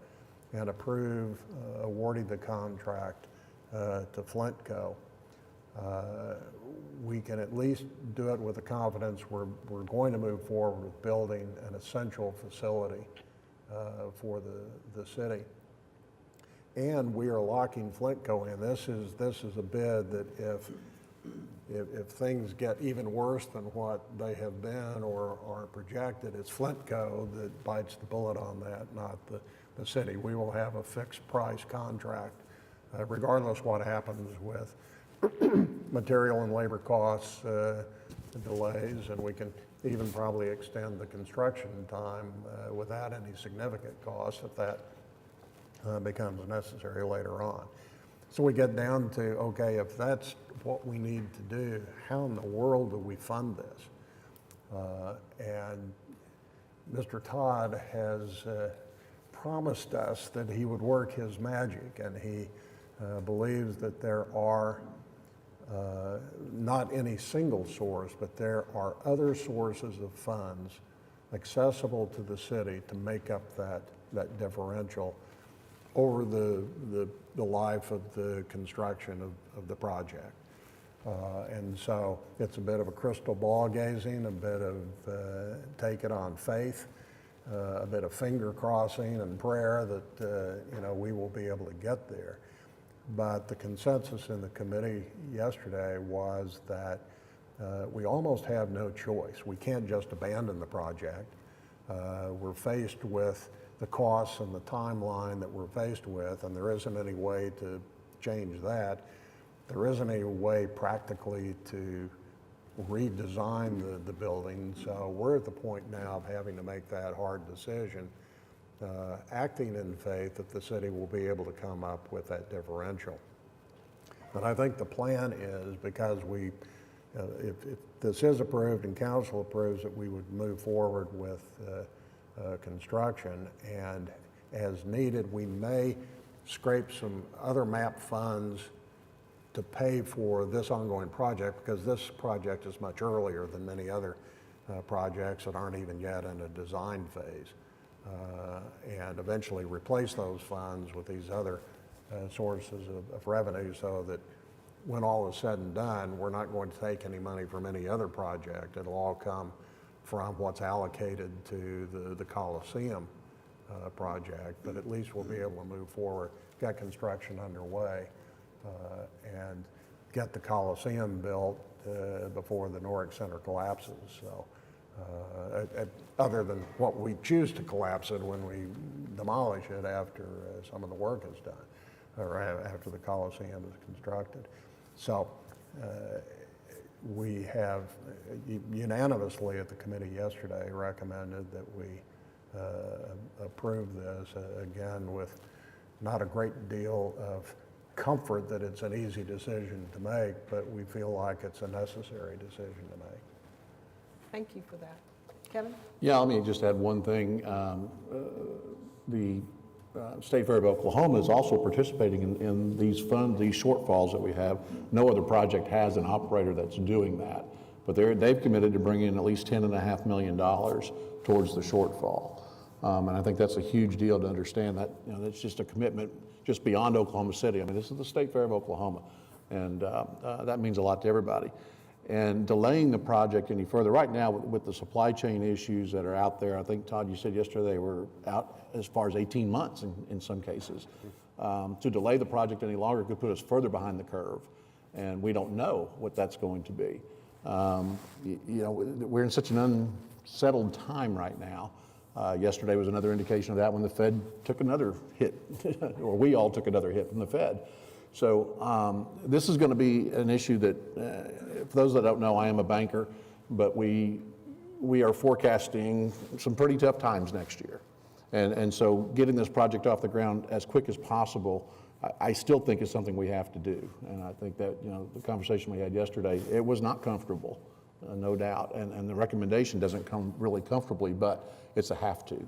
and approve awarding the contract to Flintco, we can at least do it with the confidence we're going to move forward with building an essential facility for the city. And we are locking Flintco in. This is a bid that if things get even worse than what they have been or are projected, it's Flintco that bites the bullet on that, not the city. We will have a fixed price contract, regardless what happens with material and labor costs delays, and we can even probably extend the construction time without any significant costs if that becomes necessary later on. So we get down to, okay, if that's what we need to do, how in the world do we fund this? And Mr. Todd has promised us that he would work his magic, and he believes that there are not any single source, but there are other sources of funds accessible to the city to make up that differential over the life of the construction of the project. And so it's a bit of a crystal ball gazing, a bit of take it on faith, a bit of finger crossing and prayer that we will be able to get there. But the consensus in the committee yesterday was that we almost have no choice. We can't just abandon the project. We're faced with the costs and the timeline that we're faced with, and there isn't any way to change that. There isn't any way practically to redesign the building, so we're at the point now of having to make that hard decision, acting in faith that the city will be able to come up with that differential. And I think the plan is, because if this is approved and council approves it, we would move forward with construction, and as needed, we may scrape some other MAP funds to pay for this ongoing project, because this project is much earlier than many other projects that aren't even yet in a design phase, and eventually replace those funds with these other sources of revenue, so that when all is said and done, we're not going to take any money from any other project. It'll all come from what's allocated to the Coliseum project, but at least we'll be able to move forward, get construction underway, and get the Coliseum built before the Nordic Center collapses. So, other than what we choose to collapse it when we demolish it after some of the work is done, or after the Coliseum is constructed. So, we have unanimously at the committee yesterday recommended that we approve this, again, with not a great deal of comfort that it's an easy decision to make, but we feel like it's a necessary decision to make. Thank you for that. Kevin? Yeah, let me just add one thing. The State Fair of Oklahoma is also participating in these funds, these shortfalls that we have. No other project has an operator that's doing that. but they've committed to bringing in at least $10.5 million towards the shortfall. And I think that's a huge deal to understand that, that's just a commitment just beyond Oklahoma City. I mean, this is the State Fair of Oklahoma, and that means a lot to everybody. And delaying the project any further, right now with the supply chain issues that are out there, I think, Todd, you said yesterday they were out as far as 18 months in some cases. To delay the project any longer could put us further behind the curve, and we don't know what that's going to be. We're in such an unsettled time right now. Yesterday was another indication of that when the Fed took another hit, or we all took another hit from the Fed. So this is going to be an issue that, for those that don't know, I am a banker, but we are forecasting some pretty tough times next year. And so getting this project off the ground as quick as possible, I still think is something we have to do. And I think that, the conversation we had yesterday, it was not comfortable, no doubt. And the recommendation doesn't come really comfortably, but it's a have to.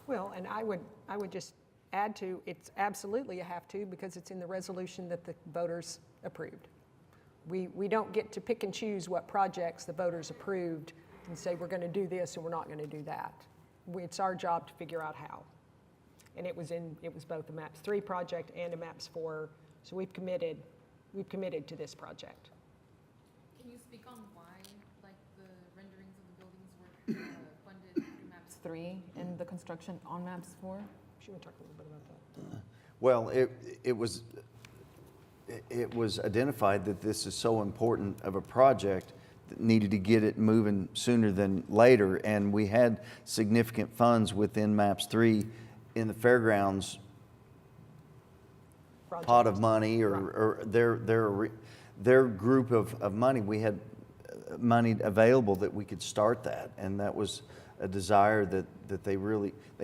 Well, and I would just add to, it's absolutely a have to because it's in the resolution that the voters approved. We don't get to pick and choose what projects the voters approved and say we're going to do this and we're not going to do that. It's our job to figure out how. And it was both a MAPS 3 project and a MAPS 4, so we've committed to this project. Can you speak on why, like, the renderings of the buildings were funded through MAPS 3 and the construction on MAPS 4? Should we talk a little bit about that? Well, it was identified that this is so important of a project that needed to get it moving sooner than later, and we had significant funds within MAPS 3 in the fairgrounds pot of money or their group of money. We had money available that we could start that, and that was a desire that they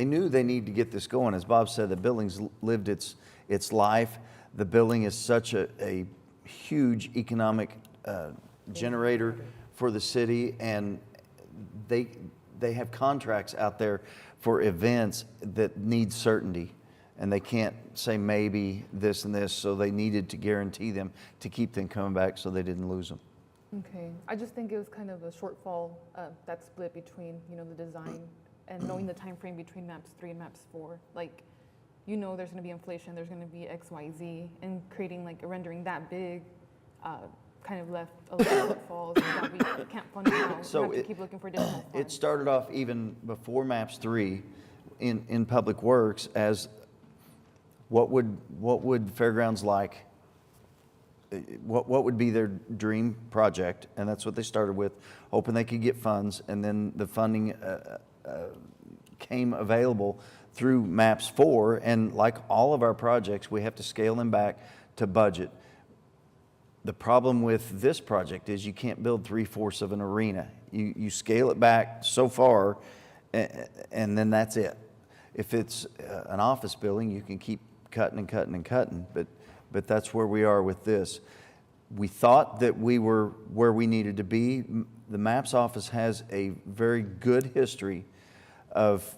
knew they needed to get this going. As Bob said, the building's lived its life. The building is such a huge economic generator for the city, and they have contracts out there for events that need certainty, and they can't say maybe this and this, so they needed to guarantee them to keep them coming back so they didn't lose them. Okay, I just think it was kind of a shortfall, that split between, the design and knowing the time frame between MAPS 3 and MAPS 4. Like, there's going to be inflation, there's going to be X, Y, Z, and creating like a rendering that big kind of left a lot of shortfalls that we can't fund now. So we have to keep looking for additional funds. It started off even before MAPS 3 in Public Works as what would Fairgrounds like? What would be their dream project? And that's what they started with, hoping they could get funds, and then the funding came available through MAPS 4, and like all of our projects, we have to scale them back to budget. The problem with this project is you can't build 3/4 of an arena. You scale it back so far, and then that's it. If it's an office building, you can keep cutting and cutting and cutting, but that's where we are with this. We thought that we were where we needed to be. The MAPS office has a very good history of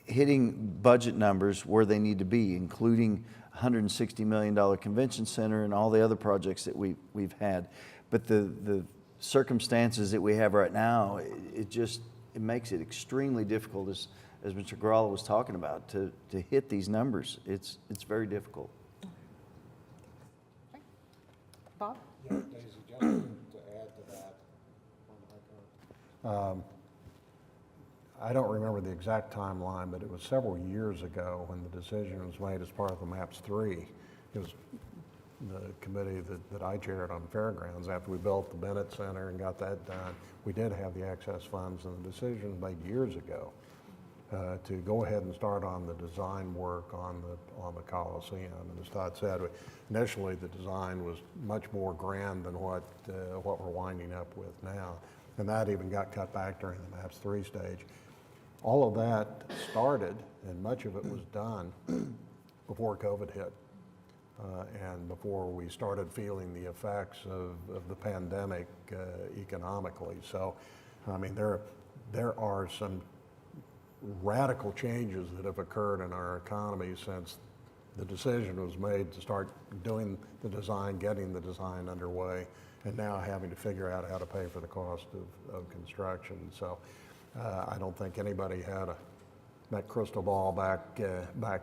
hitting budget numbers where they need to be, including $160 million convention center and all the other projects that we've had. But the circumstances that we have right now, it makes it extremely difficult, as Mr. Gralla was talking about, to hit these numbers. It's very difficult. Bob? Yeah, Daisy, just to add to that, I don't remember the exact timeline, but it was several years ago when the decision was made as part of the MAPS 3. It was the committee that I chaired on Fairgrounds. After we built the Bennett Center and got that done, we did have the excess funds, and the decision made years ago to go ahead and start on the design work on the Coliseum. And as Todd said, initially the design was much more grand than what we're winding up with now. And that even got cut back during the MAPS 3 stage. All of that started, and much of it was done before COVID hit, and before we started feeling the effects of the pandemic economically. So, I mean, there are some radical changes that have occurred in our economy since the decision was made to start doing the design, getting the design underway, and now having to figure out how to pay for the cost of construction. So I don't think anybody had that crystal ball back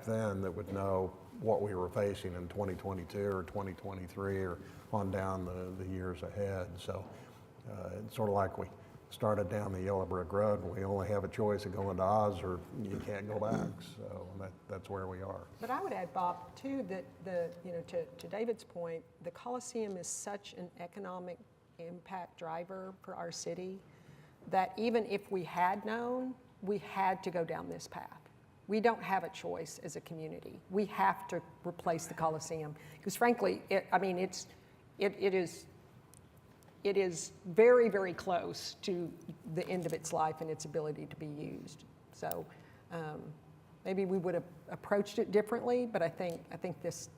then that would know what we were facing in 2022 or 2023 or on down the years ahead. So it's sort of like we started down the Yellow Brick Road and we only have a choice of going to Oz or you can't go back. So that's where we are. But I would add, Bob, too, that to David's point, the Coliseum is such an economic impact driver for our city that even if we had known, we had to go down this path. We don't have a choice as a community. We have to replace the Coliseum because, frankly, it is very, very close to the end of its life and its ability to be used. So maybe we would have approached it differently, but I think this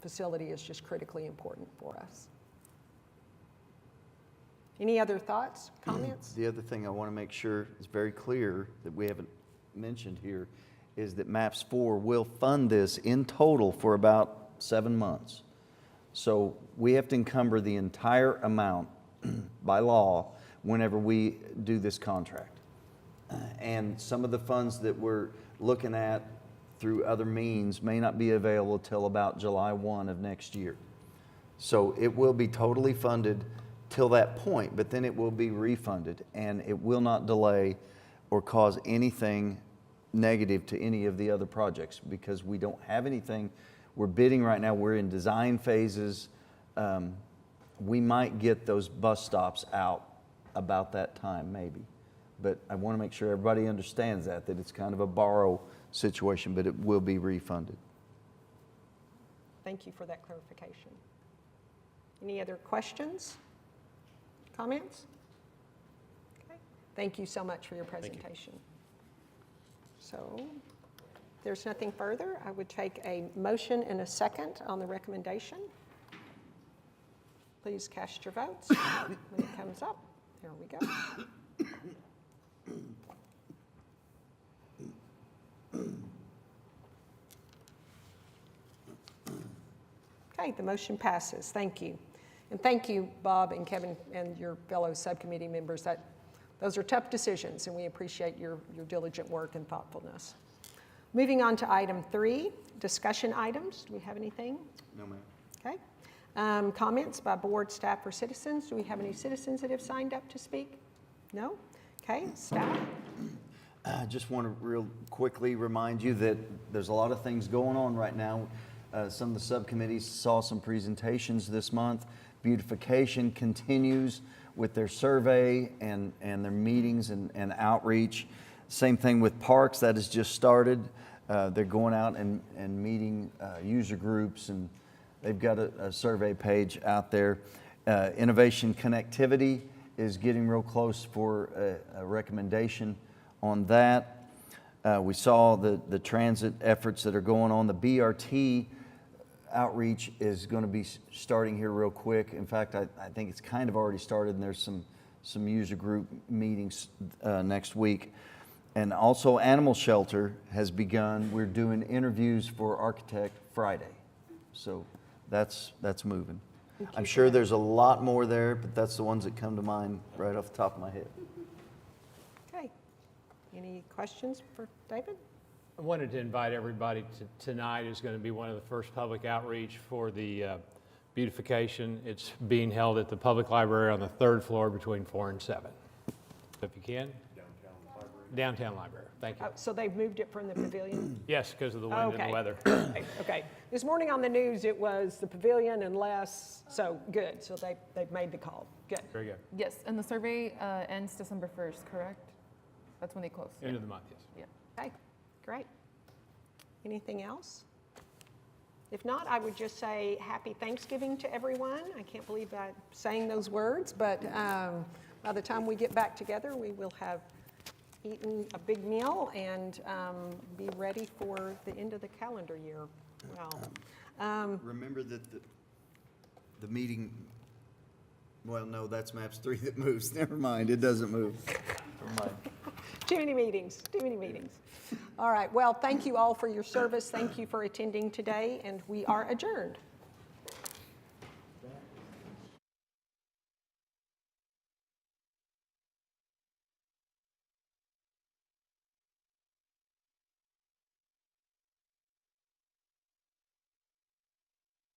facility is just critically important for us. Any other thoughts, comments? The other thing I want to make sure is very clear that we haven't mentioned here is that MAPS 4 will fund this in total for about 7 months. So we have to encumber the entire amount by law whenever we do this contract. And some of the funds that we're looking at through other means may not be available till about July 1 of next year. So it will be totally funded till that point, but then it will be refunded and it will not delay or cause anything negative to any of the other projects because we don't have anything. We're bidding right now. We're in design phases. We might get those bus stops out about that time, maybe. But I want to make sure everybody understands that it's kind of a borrow situation, but it will be refunded. Thank you for that clarification. Any other questions? Comments? Okay. Thank you so much for your presentation. So, if there's nothing further, I would take a motion and a second on the recommendation. Please cast your votes when it comes up. There we go. Okay, the motion passes. Thank you. And thank you, Bob and Kevin and your fellow subcommittee members. Those are tough decisions, and we appreciate your diligent work and thoughtfulness. Moving on to item 3, discussion items. Do we have anything? No, ma'am. Okay. Comments by board, staff, or citizens? Do we have any citizens that have signed up to speak? No? Okay, staff? I just want to real quickly remind you that there's a lot of things going on right now. Some of the subcommittees saw some presentations this month. Beautification continues with their survey and their meetings and outreach. Same thing with parks, that has just started. They're going out and meeting user groups, and they've got a survey page out there. Innovation Connectivity is getting real close for a recommendation on that. We saw the transit efforts that are going on. The BRT outreach is going to be starting here real quick. In fact, I think it's kind of already started, and there's some user group meetings next week. And also Animal Shelter has begun. We're doing interviews for Architect Friday. So that's moving. I'm sure there's a lot more there, but that's the ones that come to mind right off the top of my head. Okay. Any questions for David? I wanted to invite everybody to tonight is going to be one of the first public outreach for the beautification. It's being held at the public library on the 3rd floor between 4 and 7. So if you can. Downtown library. Thank you. So they've moved it from the pavilion? Yes, because of the wind and the weather. Okay. This morning on the news, it was the pavilion and less, so good. So they've made the call. Good. Very good. Yes, and the survey ends December 1st, correct? That's when they close. End of the month, yes. Yeah. Okay, great. Anything else? If not, I would just say happy Thanksgiving to everyone. I can't believe I'm saying those words, but by the time we get back together, we will have eaten a big meal and be ready for the end of the calendar year. Wow. Remember that the meeting, well, no, that's MAPS 3 that moves. Never mind, it doesn't move. Never mind. Too many meetings, too many meetings. All right, well, thank you all for your service. Thank you for attending today, and we are adjourned.